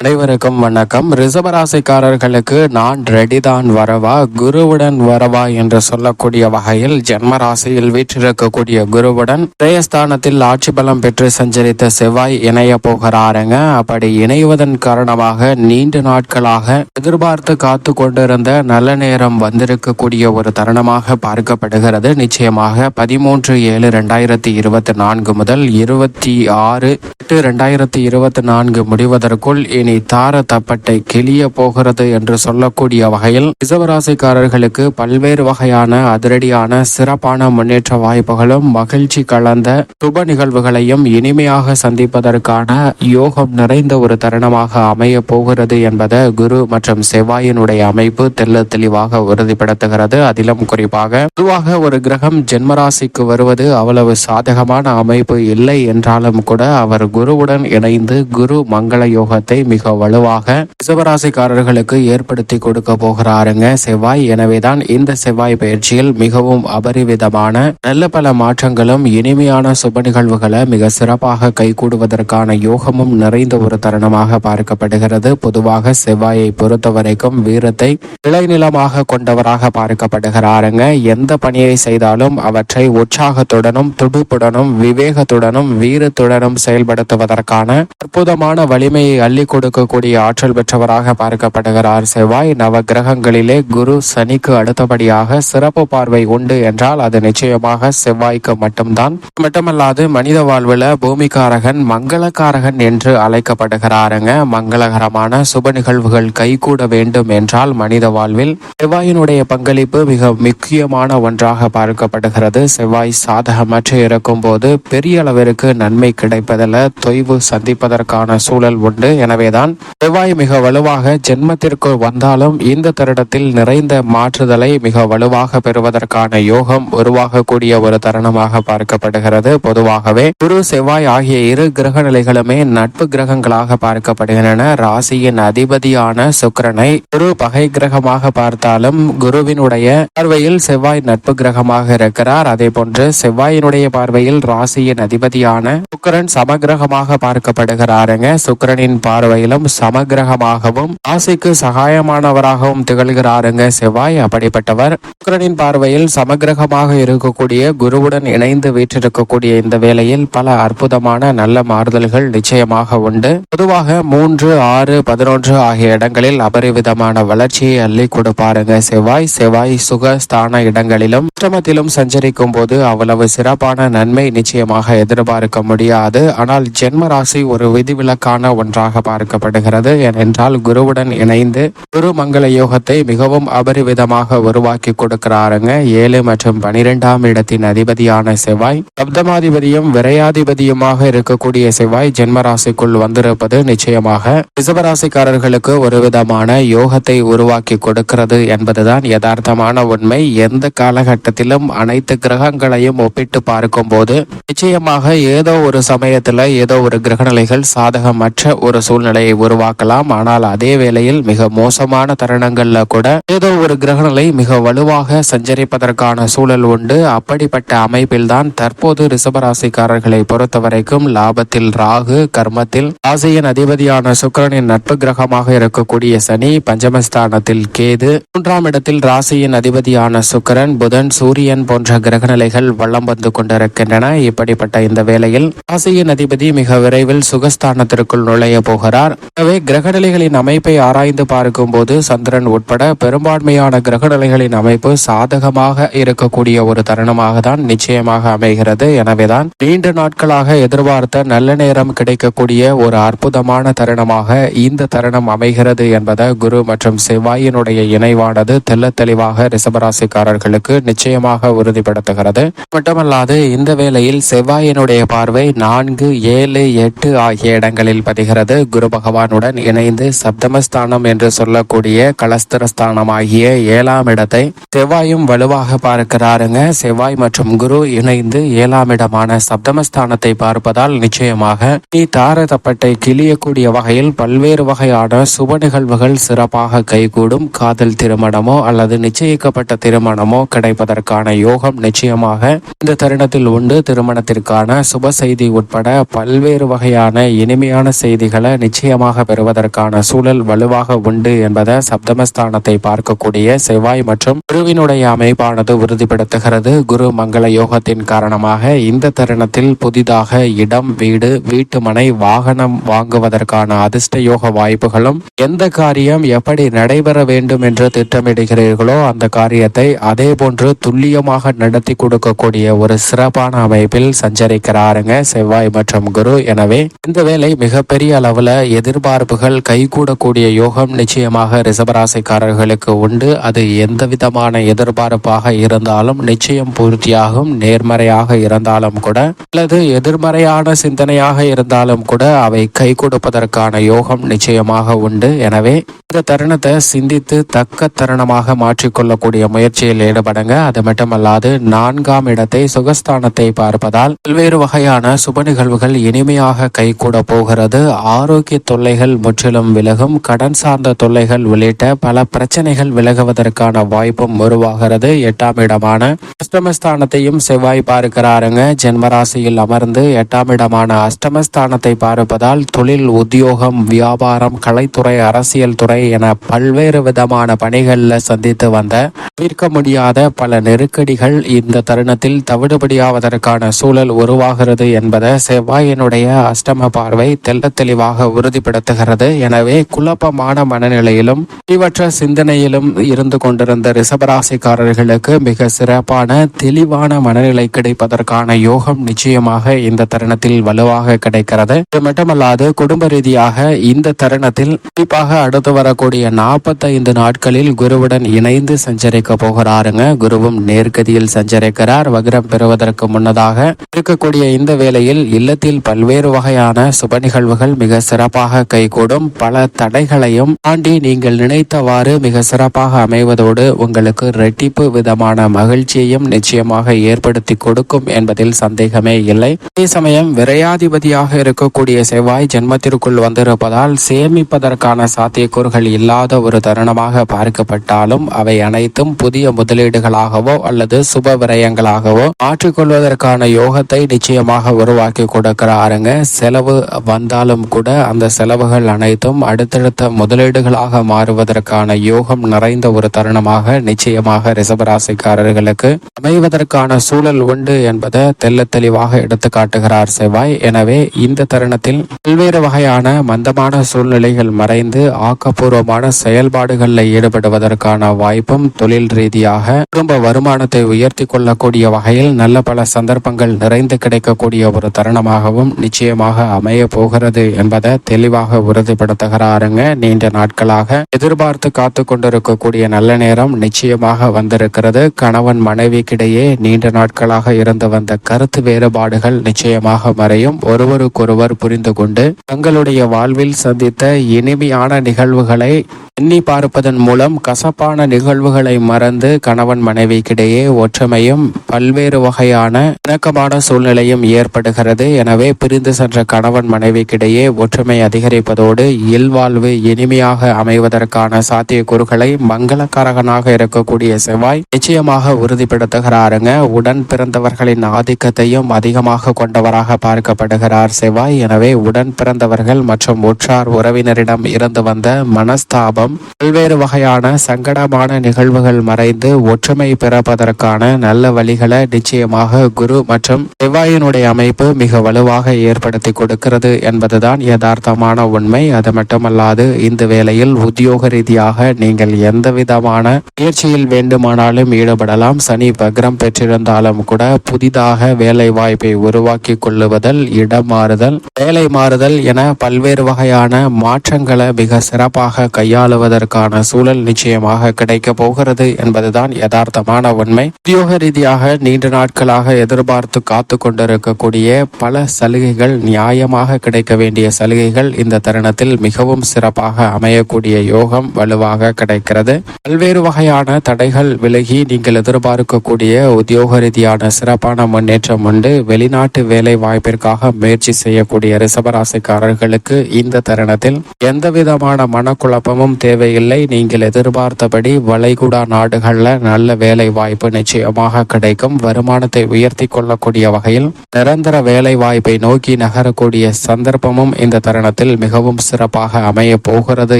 அனைவருக்கும் வணக்கம். ரிஷபராசிக்காரர்களுக்கு நான் ரெடிதான் வரவா, குருவுடன் வரவா என்று சொல்லக்கூடிய வகையில் ஜென்ம ராசியில் வீற்றிருக்கக்கூடிய குருவுடன் பிரயஸ்தானத்தில் ஆட்சி பலம் பெற்று சஞ்சரித்த செவ்வாய் இணைய போகிறாருங்க. அப்படி இணைவதன் காரணமாக நீண்ட நாட்களாக எதிர்பார்த்து காத்து கொண்டிருந்த நல்ல நேரம் வந்திருக்கக்கூடிய ஒரு தருணமாக பார்க்கப்படுகிறது. நிச்சயமாக 13/7/2024 முதல் 26/8/2024 முடிவதற்குள் இனி தார தப்பட்டை கிளிய போகிறது என்று சொல்லக்கூடிய வகையில் ரிஷபராசிக்காரர்களுக்கு பல்வேறு வகையான அதிரடியான சிறப்பான முன்னேற்ற வாய்ப்புகளும் மகிழ்ச்சி கலந்த சுப நிகழ்வுகளையும் இனிமையாக சந்திப்பதற்கான யோகம் நிறைந்த ஒரு தருணமாக அமைய போகிறது என்பதை குரு மற்றும் செவ்வாயினுடைய அமைப்பு தெல்ல தெளிவாக உறுதிப்படுத்துகிறது. அதிலும் குறிப்பாக பொதுவாக ஒரு கிரகம் ஜென்மராசிக்கு வருவது அவ்வளவு சாதகமான அமைப்பு இல்லை என்றாலும் கூட அவர் குருவுடன் இணைந்து குரு மங்கள யோகத்தை மிக வலுவாக ரிஷபராசிக்காரர்களுக்கு ஏற்படுத்தி கொடுக்க போகிறாருங்க செவ்வாய். எனவேதான் இந்த செவ்வாய் பயிற்சியில் மிகவும் அபரிவிதமான நல்ல பல மாற்றங்களும் இனிமையான சுப நிகழ்வுகளை மிக சிறப்பாக கைகூடுவதற்கான யோகமும் நிறைந்த ஒரு தருணமாக பார்க்கப்படுகிறது. பொதுவாக செவ்வாயை பொறுத்த வரைக்கும் வீரத்தை விளைநிலமாக கொண்டவராக பார்க்கப்படுகிறாருங்க. எந்த பணியை செய்தாலும் அவற்றை உற்சாகத்துடனும் துடுப்புடனும் விவேகத்துடனும் வீரத்துடனும் செயல்படுத்துவதற்கான அற்புதமான வலிமையை அள்ளி கொடுக்கக்கூடிய ஆற்றல் பெற்றவராக பார்க்கப்படுகிறார் செவ்வாய். நவ கிரகங்களிலே குரு சனிக்கு அடுத்தபடியாக சிறப்பு பார்வை உண்டு என்றால் அது நிச்சயமாக செவ்வாய்க்கு மட்டுமல்லாது மனித வாழ்வில் பூமிக்காரகன் மங்களக்காரகன் என்று அழைக்கப்படுகிறாருங்க. மங்களகரமான சுப நிகழ்வுகள் கைகூட வேண்டும் என்றால் மனித வாழ்வில் செவ்வாயினுடைய பங்களிப்பு மிக முக்கியமான ஒன்றாக பார்க்கப்படுகிறது. செவ்வாய் சாதகமற்று இருக்கும் போது பெரிய அளவிற்கு நன்மை கிடைப்பதில் தொய்வு சந்திப்பதற்கான சூழல் உண்டு. எனவேதான் செவ்வாய் மிக வலுவாக ஜென்மத்திற்கு வந்தாலும் இந்த தருணத்தில் நிறைந்த மாற்றுதலை மிக வலுவாக பெறுவதற்கான யோகம் உருவாகக்கூடிய ஒரு தருணமாக பார்க்கப்படுகிறது. பொதுவாகவே குரு செவ்வாய் ஆகிய இரு கிரக நிலைகளுமே நட்பு கிரகங்களாக பார்க்கப்படுகின்றன. ராசியின் அதிபதியான சுக்கிரனை குரு பகை கிரகமாக பார்த்தாலும் குருவினுடைய பார்வையில் செவ்வாய் நட்பு கிரகமாக இருக்கிறார். அதே போன்று செவ்வாயினுடைய பார்வையில் ராசியின் அதிபதியான சுக்கிரன் சமகிரகமாக பார்க்கப்படுகிறாருங்க. சுக்கிரனின் பார்வையிலும் சமகிரகமாகவும் ராசிக்கு சகாயமானவராகவும் திகழ்கிறாருங்க செவ்வாய். அப்படிப்பட்டவர் சுக்கிரனின் பார்வையில் சமகிரகமாக இருக்கக்கூடிய குருவுடன் இணைந்து வீற்றிருக்கக்கூடிய இந்த வேளையில் பல அற்புதமான நல்ல மாறுதல்கள் நிச்சயமாக உண்டு. பொதுவாக 3, 6, 11 ஆகிய இடங்களில் அபரிவிதமான வளர்ச்சியை அள்ளி கொடுப்பாருங்க செவ்வாய். செவ்வாய் சுகஸ்தான இடங்களிலும் அஷ்டமத்திலும் சஞ்சரிக்கும் போது அவ்வளவு சிறப்பான நன்மை நிச்சயமாக எதிர்பார்க்க முடியாது. ஆனால் ஜென்ம ராசி ஒரு விதிவிலக்கான ஒன்றாக பார்க்கப்படுகிறது. ஏனென்றால் குருவுடன் இணைந்து குரு மங்கள யோகத்தை மிகவும் அபரிவிதமாக உருவாக்கி கொடுக்கிறாருங்க. 7 மற்றும் 12ஆம் இடத்தின் அதிபதியான செவ்வாய் சப்தமாதிபதியும் விரையாதிபதியுமாக இருக்கக்கூடிய செவ்வாய் ஜென்மராசிக்குள் வந்திருப்பது நிச்சயமாக ரிஷபராசிக்காரர்களுக்கு ஒரு விதமான யோகத்தை உருவாக்கி கொடுக்கிறது என்பதுதான் யதார்த்தமான உண்மை. எந்த காலகட்டத்திலும் அனைத்து கிரகங்களையும் ஒப்பிட்டு பார்க்கும் போது நிச்சயமாக ஏதோ ஒரு சமயத்துல ஏதோ ஒரு கிரகநிலைகள் சாதகமற்ற ஒரு சூழ்நிலையை உருவாக்கலாம். ஆனால் அதே வேளையில் மிக மோசமான தருணங்கள்ல கூட ஏதோ ஒரு கிரகநிலை மிக வலுவாக சஞ்சரிப்பதற்கான சூழல் உண்டு. அப்படிப்பட்ட அமைப்பில் தான் தற்போது ரிஷபராசிக்காரர்களை பொறுத்தவரைக்கும் லாபத்தில் ராகு, கர்மத்தில் ராசியின் அதிபதியான சுக்கிரனின் நட்பு கிரகமாக இருக்கக்கூடிய சனி, பஞ்சமஸ்தானத்தில் கேது, 3ஆம் இடத்தில் ராசியின் அதிபதியான சுக்கிரன், புதன், சூரியன் போன்ற கிரகநிலைகள் வலம் வந்து கொண்டிருக்கின்றன. இப்படிப்பட்ட இந்த வேளையில் ராசியின் அதிபதி மிக விரைவில் சுகஸ்தானத்திற்குள் நுழைய போகிறார். எனவே கிரகநிலைகளின் அமைப்பை ஆராய்ந்து பார்க்கும் போது சந்திரன் உட்பட பெரும்பான்மையான கிரகநிலைகளின் அமைப்பு சாதகமாக இருக்கக்கூடிய ஒரு தருணமாக தான் நிச்சயமாக அமைகிறது. எனவேதான் நீண்ட நாட்களாக எதிர்பார்த்த நல்ல நேரம் கிடைக்கக்கூடிய ஒரு அற்புதமான தருணமாக இந்த தருணம் அமைகிறது என்பதை குரு மற்றும் செவ்வாயினுடைய இணைவானது தெல்ல தெளிவாக ரிஷபராசிக்காரர்களுக்கு நிச்சயமாக உறுதிப்படுத்துகிறது. மட்டுமல்லாது இந்த வேளையில் செவ்வாயினுடைய பார்வை 4, 7, 8 ஆகிய இடங்களில் பதிகிறது. குரு பகவானுடன் இணைந்து சப்தமஸ்தானம் என்று சொல்லக்கூடிய கலஸ்தரஸ்தானம் ஆகிய 7ஆம் இடத்தை செவ்வாயும் வலுவாக பார்க்கிறாருங்க. செவ்வாய் மற்றும் குரு இணைந்து 7ஆம் இடமான சப்தமஸ்தானத்தை பார்ப்பதால் நிச்சயமாக நீ தார தப்பட்டை கிளியக்கூடிய வகையில் பல்வேறு வகையான சுப நிகழ்வுகள் சிறப்பாக கைகூடும். காதல் திருமணமோ அல்லது நிச்சயிக்கப்பட்ட திருமணமோ கிடைப்பதற்கான யோகம் நிச்சயமாக இந்த தருணத்தில் உண்டு. திருமணத்திற்கான சுப செய்தி உட்பட பல்வேறு வகையான இனிமையான செய்திகளை நிச்சயம் நிச்சயமாக பெறுவதற்கான சூழல் வலுவாக உண்டு என்பதை சப்தமஸ்தானத்தை பார்க்கக்கூடிய செவ்வாய் மற்றும் குருவினுடைய அமைப்பானது உறுதிப்படுத்துகிறது. குரு மங்கள யோகத்தின் காரணமாக இந்த தருணத்தில் புதிதாக இடம், வீடு, வீட்டு மனை, வாகனம் வாங்குவதற்கான அதிர்ஷ்ட யோக வாய்ப்புகளும், எந்த காரியம் எப்படி நடைபெற வேண்டும் என்று திட்டமிடுகிறீர்களோ அந்த காரியத்தை அதே போன்று துல்லியமாக நடத்தி கொடுக்கக்கூடிய ஒரு சிறப்பான அமைப்பில் சஞ்சரிக்கிறாருங்க செவ்வாய் மற்றும் குரு. எனவே இந்த வேலை மிகப்பெரிய அளவுல எதிர்பார்ப்புகள் கைகூடக்கூடிய யோகம் நிச்சயமாக ரிஷபராசிக்காரர்களுக்கு உண்டு. அது எந்த விதமான எதிர்பார்ப்பாக இருந்தாலும் நிச்சயம் பூர்த்தியாகும். நேர்மறையாக இருந்தாலும் கூட அல்லது எதிர்மறையான சிந்தனையாக இருந்தாலும் கூட அவை கை கொடுப்பதற்கான யோகம் நிச்சயமாக உண்டு. எனவே இந்த தருணத்தை சிந்தித்து தக்க தருணமாக மாற்றிக்கொள்ளக்கூடிய முயற்சியில் ஈடுபடுங்க. அது மட்டுமல்லாது 4ஆம் இடத்தை சுகஸ்தானத்தை பார்ப்பதால் பல்வேறு வகையான சுப நிகழ்வுகள் இனிமையாக கைகூட போகிறது. ஆரோக்கிய தொல்லைகள் முற்றிலும் விலகும். கடன் சார்ந்த தொல்லைகள் உள்ளிட்ட பல பிரச்சனைகள் விலகுவதற்கான வாய்ப்பும் உருவாகிறது. 8ஆம் இடமான அஷ்டமஸ்தானத்தையும் செவ்வாய் பார்க்கிறாருங்க. ஜென்மராசியில் அமர்ந்து 8ஆம் இடமான அஷ்டமஸ்தானத்தை பார்ப்பதால் தொழில், உத்தியோகம், வியாபாரம், கலைத்துறை, அரசியல் துறை என பல்வேறு விதமான பணிகளில் சந்தித்து வந்த தவிர்க்க முடியாத பல நெருக்கடிகள் இந்த தருணத்தில் தவிடுபடியாவதற்கான சூழல் உருவாகிறது என்பதை செவ்வாயினுடைய அஷ்டம பார்வை தெல்ல தெளிவாக உறுதிப்படுத்துகிறது. எனவே குழப்பமான மனநிலையிலும் தெளிவற்ற சிந்தனையிலும் இருந்து கொண்டிருந்த ரிஷபராசிக்காரர்களுக்கு மிக சிறப்பான தெளிவான மனநிலை கிடைப்பதற்கான யோகம் நிச்சயமாக இந்த தருணத்தில் வலுவாக கிடைக்கிறது. இது மட்டுமல்லாது குடும்ப ரீதியாக இந்த தருணத்தில் குறிப்பாக அடுத்து வரக்கூடிய 45 நாட்களில் குருவுடன் இணைந்து சஞ்சரிக்க போகிறாருங்க. குருவும் நேர்கதியில் சஞ்சரிக்கிறார். வக்ரம் பெறுவதற்கு முன்னதாக இருக்கக்கூடிய இந்த வேளையில் இல்லத்தில் பல்வேறு வகையான சுப நிகழ்வுகள் மிக சிறப்பாக கைகூடும். பல தடைகளையும் தாண்டி நீங்கள் நினைத்தவாறு மிக சிறப்பாக அமைவதோடு உங்களுக்கு இரட்டிப்பு விதமான மகிழ்ச்சியையும் நிச்சயமாக ஏற்படுத்தி கொடுக்கும் என்பதில் சந்தேகமே இல்லை. அதே சமயம் விரையாதிபதியாக இருக்கக்கூடிய செவ்வாய் ஜென்மத்திற்குள் வந்திருப்பதால் சேமிப்பதற்கான சாத்தியக்கூறுகள் இல்லாத ஒரு தருணமாக பார்க்கப்பட்டாலும் அவை அனைத்தும் புதிய முதலீடுகளாகவோ அல்லது சுப விரயங்களாகவோ மாற்றிக்கொள்வதற்கான யோகத்தை நிச்சயமாக உருவாக்கி கொடுக்கிறாருங்க. செலவு வந்தாலும் கூட அந்த செலவுகள் அனைத்தும் அடுத்தடுத்த முதலீடுகளாக மாறுவதற்கான யோகம் நிறைந்த ஒரு தருணமாக நிச்சயமாக ரிஷபராசிக்காரர்களுக்கு அமைவதற்கான சூழல் உண்டு என்பதை தெல்ல தெளிவாக எடுத்து காட்டுகிறார் செவ்வாய். எனவே இந்த தருணத்தில் பல்வேறு வகையான மந்தமான சூழ்நிலைகள் மறைந்து ஆக்கப்பூர்வமான செயல்பாடுகளில் ஈடுபடுவதற்கான வாய்ப்பும், தொழில் ரீதியாக குடும்ப வருமானத்தை உயர்த்தி கொள்ளக்கூடிய வகையில் நல்ல பல சந்தர்ப்பங்கள் நிறைந்து கிடைக்கக்கூடிய ஒரு தருணமாகவும் நிச்சயமாக அமைய போகிறது என்பதை தெளிவாக உறுதிப்படுத்துகிறாருங்க. நீண்ட நாட்களாக எதிர்பார்த்து காத்து கொண்டிருக்கக்கூடிய நல்ல நேரம் நிச்சயமாக வந்திருக்கிறது. கணவன் மனைவிக்கிடையே நீண்ட நாட்களாக இருந்து வந்த கருத்து வேறுபாடுகள் நிச்சயமாக மறையும். ஒருவருக்கொருவர் புரிந்து கொண்டு தங்களுடைய வாழ்வில் சந்தித்த இனிமையான நிகழ்வுகளை எண்ணி பார்ப்பதன் மூலம் கசப்பான நிகழ்வுகளை மறந்து கணவன் மனைவிக்கிடையே ஒற்றுமையும் பல்வேறு வகையான இணக்கமான சூழ்நிலையும் ஏற்படுகிறது. எனவே பிரிந்து சென்ற கணவன் மனைவிக்கிடையே ஒற்றுமை அதிகரிப்பதோடு இயல்வாழ்வு இனிமையாக அமைவதற்கான சாத்தியக்கூறுகளை மங்களக்காரகனாக இருக்கக்கூடிய செவ்வாய் நிச்சயமாக உறுதிப்படுத்துகிறாருங்க. உடன் பிறந்தவர்களின் ஆதிக்கத்தையும் அதிகமாக கொண்டவராக பார்க்கப்படுகிறார் செவ்வாய். எனவே உடன் பிறந்தவர்கள் மற்றும் உற்றார் உறவினரிடம் இருந்து வந்த மனஸ்தாபம், பல்வேறு வகையான சங்கடமான நிகழ்வுகள் மறைந்து ஒற்றுமை பிறப்பதற்கான நல்ல வழிகளை நிச்சயமாக குரு மற்றும் செவ்வாயினுடைய அமைப்பு மிக வலுவாக ஏற்படுத்தி கொடுக்கிறது என்பதுதான் யதார்த்தமான உண்மை. அது மட்டுமல்லாது இந்த வேளையில் உத்தியோக ரீதியாக நீங்கள் எந்த விதமான முயற்சியில் வேண்டுமானாலும் ஈடுபடலாம். சனி வக்ரம் பெற்றிருந்தாலும் கூட புதிதாக வேலை வாய்ப்பை உருவாக்கி கொள்ளுவதல், இடம் மாறுதல், வேலை மாறுதல் என பல்வேறு வகையான மாற்றங்களை மிக சிறப்பாக கையாளுவதற்கான சூழல் நிச்சயமாக கிடைக்க போகிறது என்பதுதான் யதார்த்தமான உண்மை. உத்தியோக ரீதியாக நீண்ட நாட்களாக எதிர்பார்த்து காத்து கொண்டிருக்கக்கூடிய பல சலுகைகள், நியாயமாக கிடைக்க வேண்டிய சலுகைகள் இந்த தருணத்தில் மிகவும் சிறப்பாக அமையக்கூடிய யோகம் வலுவாக கிடைக்கிறது. பல்வேறு வகையான தடைகள் விலகி நீங்கள் எதிர்பார்க்கக்கூடிய உத்தியோக ரீதியான சிறப்பான முன்னேற்றம் உண்டு. வெளிநாட்டு வேலை வாய்ப்பிற்காக முயற்சி செய்யக்கூடிய ரிஷபராசிக்காரர்களுக்கு இந்த தருணத்தில் எந்த விதமான மனக்குழப்பமும் தேவையில்லை. நீங்கள் எதிர்பார்த்தபடி வளைகுடா நாடுகள்ல நல்ல வேலை வாய்ப்பு நிச்சயமாக கிடைக்கும். வருமானத்தை உயர்த்தி கொள்ளக்கூடிய வகையில் நிரந்தர வேலை வாய்ப்பை நோக்கி நகரக்கூடிய சந்தர்ப்பமும் இந்த தருணத்தில் மிகவும் சிறப்பாக அமைய போகிறது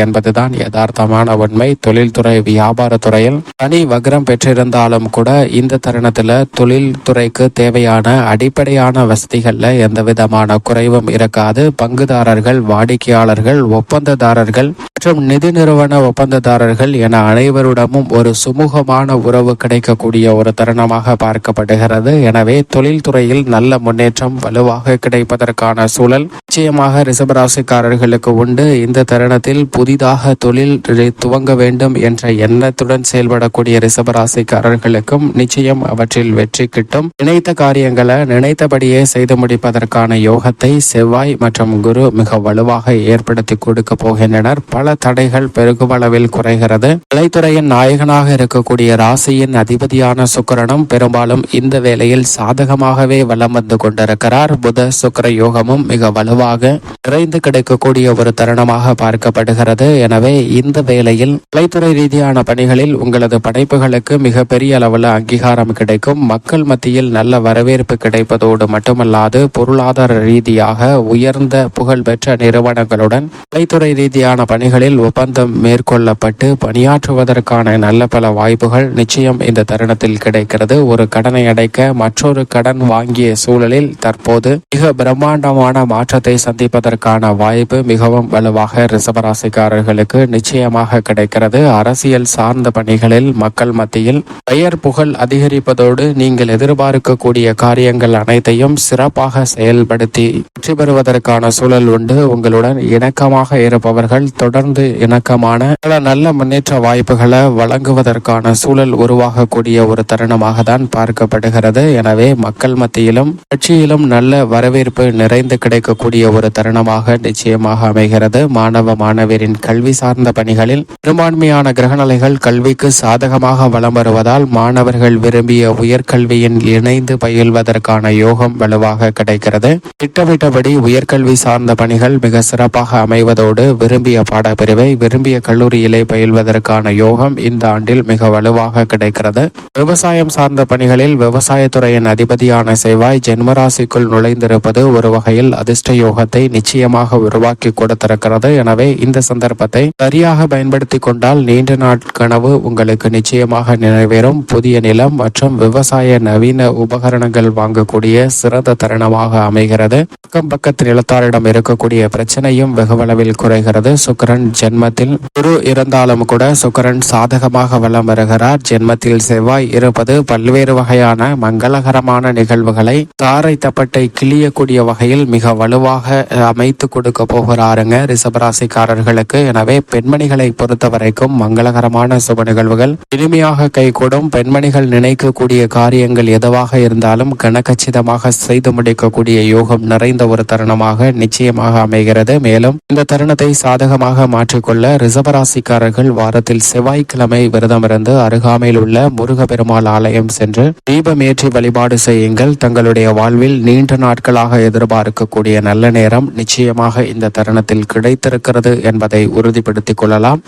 என்பதுதான் யதார்த்தமான உண்மை. தொழில்துறை வியாபாரத்துறையில் தனி வக்ரம் பெற்றிருந்தாலும் கூட இந்த தருணத்தில் தொழில்துறைக்கு தேவையான அடிப்படையான வசதிகள்ல எந்த விதமான குறைவும் இருக்காது. பங்குதாரர்கள், வாடிக்கையாளர்கள், ஒப்பந்ததாரர்கள் மற்றும் நிதி நிறுவன ஒப்பந்ததாரர்கள் என அனைவருடமும் ஒரு சுமூகமான உறவு கிடைக்கக்கூடிய ஒரு தருணமாக பார்க்கப்படுகிறது. எனவே தொழில்துறையில் நல்ல முன்னேற்றம் வலுவாக கிடைப்பதற்கான சூழல் நிச்சயமாக ரிஷபராசிக்காரர்களுக்கு உண்டு. இந்த தருணத்தில் புதிதாக தொழில் துவங்க வேண்டும் என்ற எண்ணத்துடன் செயல்படக்கூடிய ரிஷபராசிக்காரர்களுக்கும் நிச்சயம் அவற்றில் வெற்றி கிட்டும். நினைத்த காரியங்களை நினைத்தபடியே செய்து முடிப்பதற்கான யோகத்தை செவ்வாய் மற்றும் குரு மிக வலுவாக ஏற்படுத்தி கொடுக்க போகின்றனர். பல தடைகள் பெருகுவளவில் குறைகிறது. கலைத்துறையின் நாயகனாக இருக்கக்கூடிய ராசியின் அதிபதியான சுக்கிரனும் பெரும்பாலும் இந்த வேளையில் சாதகமாகவே வலம் வந்து கொண்டிருக்கிறார். புத சுக்கிர யோகமும் மிக வலுவாக நிறைந்து கிடைக்கக்கூடிய ஒரு தருணமாக பார்க்கப்படுகிறது. எனவே இந்த வேளையில் கலைத்துறை ரீதியான பணிகளில் உங்களது படைப்புகளுக்கு மிகப்பெரிய அளவில் அங்கீகாரம் கிடைக்கும். மக்கள் மத்தியில் நல்ல வரவேற்பு கிடைப்பதோடு மட்டுமல்லாது பொருளாதார ரீதியாக உயர்ந்த புகழ்பெற்ற நிறுவனங்களுடன் கலைத்துறை ரீதியான பணிகளில் ஒப்பந்தம் மேற்கொள்ளப்பட்டு பணியாற்றுவதற்கான நல்ல பல வாய்ப்புகள் நிச்சயம் இந்த தருணத்தில் கிடைக்கிறது. ஒரு கடனை அடைக்க மற்றொரு கடன் வாங்கிய சூழலில் தற்போது மிக பிரம்மாண்டமான மாற்றத்தை சந்திப்பதற்கான வாய்ப்பு மிகவும் வலுவாக ரிஷபராசிக்காரர்களுக்கு நிச்சயமாக கிடைக்கிறது. அரசியல் சார்ந்த பணிகளில் மக்கள் மத்தியில் பெயர் புகழ் அதிகரிப்பதோடு நீங்கள் எதிர்பார்க்கக்கூடிய காரியங்கள் அனைத்தையும் சிறப்பாக செயல்படுத்தி வெற்றி பெறுவதற்கான சூழல் உண்டு. உங்களுடன் இணக்கமாக இருப்பவர்கள் தொடர்ந்து இணக்கமான பல நல்ல முன்னேற்ற வாய்ப்புகளை வழங்குவதற்கான சூழல் உருவாகக்கூடிய ஒரு தருணமாக தான் பார்க்கப்படுகிறது. எனவே மக்கள் மத்தியிலும் கட்சியிலும் நல்ல வரவேற்பு நிறைந்து கிடைக்கக்கூடிய ஒரு தருணமாக நிச்சயமாக அமைகிறது. மாணவ மாணவியரின் கல்வி சார்ந்த பணிகளில் பெரும்பான்மையான கிரகநிலைகள் கல்விக்கு சாதகமாக வலம் வருவதால் மாணவர்கள் விரும்பிய உயர்கல்வியின் இணைந்து பயில்வதற்கான யோகம் வலுவாக கிடைக்கிறது. திட்டமிட்டபடி உயர்கல்வி சார்ந்த பணிகள் மிக சிறப்பாக அமைவதோடு விரும்பிய பாடப்பிரிவை விரும்பிய கல்லூரியிலே பயில்வதற்கான யோகம் இந்த ஆண்டில் மிக வலுவாக கிடைக்கிறது. விவசாயம் சார்ந்த பணிகளில் விவசாயத்துறையின் அதிபதியான செவ்வாய் ஜென்மராசிக்குள் நுழைந்திருப்பது ஒரு வகையில் அதிர்ஷ்ட யோகத்தை நிச்சயமாக உருவாக்கி கொடுத்திருக்கிறது. எனவே இந்த சந்தர்ப்பத்தை சரியாக பயன்படுத்தி கொண்டால் நீண்ட நாள் கனவு உங்களுக்கு நிச்சயமாக நிறைவேறும். புதிய நிலம் மற்றும் விவசாய நவீன உபகரணங்கள் வாங்கக்கூடிய சிறந்த தருணமாக அமைகிறது. அக்கம் பக்கத்து நிலத்தாரிடம் இருக்கக்கூடிய பிரச்சனையும் வெகுவளவில் குறைகிறது. சுக்கிரன் ஜென்மத்தில் குரு இருந்தாலும் கூட சுக்கிரன் சாதகமாக வலம் வருகிறார். ஜென்மத்தில் செவ்வாய் இருப்பது பல்வேறு வகையான மங்களகரமான நிகழ்வுகளை தாரை தப்பட்டை கிளியக்கூடிய வகையில் மிக வலுவாக அமைத்து கொடுக்க போகிறாருங்க ரிஷபராசிக்காரர்களுக்கு. எனவே பெண்மணிகளை பொறுத்த வரைக்கும் மங்களகரமான சுப நிகழ்வுகள் இனிமையாக கைகூடும். பெண்மணிகள் நினைக்கக்கூடிய காரியங்கள் எதுவாக இருந்தாலும் கனகச்சிதமாக செய்து முடிக்கக்கூடிய யோகம் நிறைந்த ஒரு தருணமாக நிச்சயமாக அமைகிறது. மேலும் இந்த தருணத்தை சாதகமாக மாற்றிக்கொள்ள ரிஷபராசிக்காரர்கள் வாரத்தில் செவ்வாய்க்கிழமை விரதமிருந்து அருகாமையில் உள்ள முருகப்பெருமாள் ஆலயம் சென்று தீபமேற்றி வழிபாடு செய்யுங்கள். தங்களுடைய வாழ்வில் நீண்ட நாட்களாக எதிர்பார்க்கக்கூடிய நல்ல நேரம் நிச்சயமாக இந்த தருணத்தில் கிடைத்திருக்கிறது என்பதை உறுதிப்படுத்திக் கொள்ளலாம்.